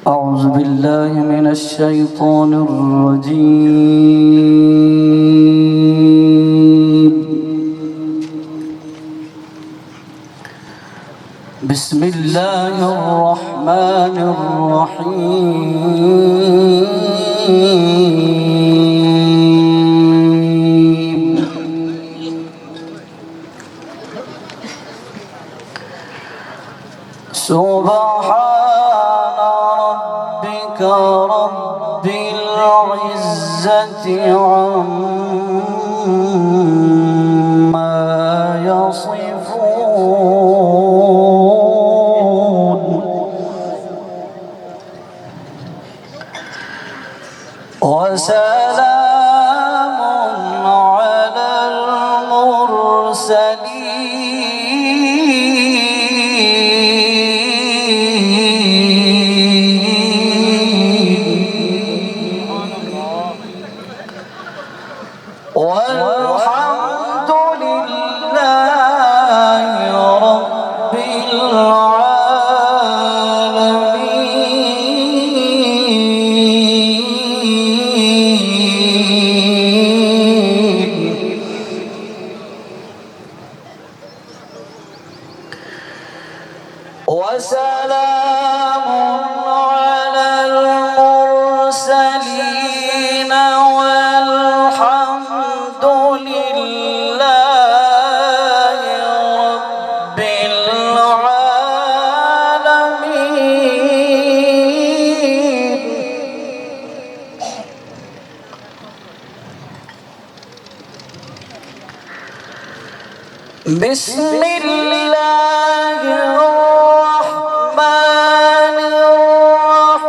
أعوذ بالله من الشيطان الرجيم. بسم الله الرحمن الرحيم. سبحان ربك رب العزة عما يصفون وسلام على المرسلين والحمد لله رب العالمين. وسلام على المرسلين والحمد لله رب العالمين. بسم الله الرحمن الرحيم.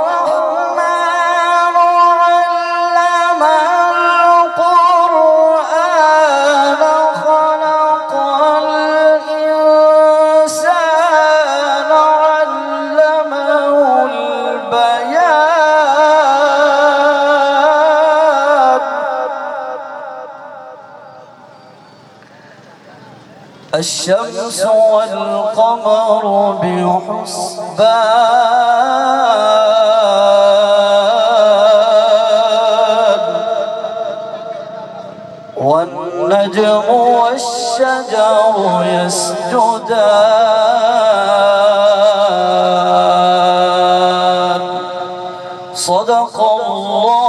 الرحمن علم القرآن خلق الإنسان علمه البيان. الشمس والقمر بحسبان والنجم والشجر يسجدان. صدق الله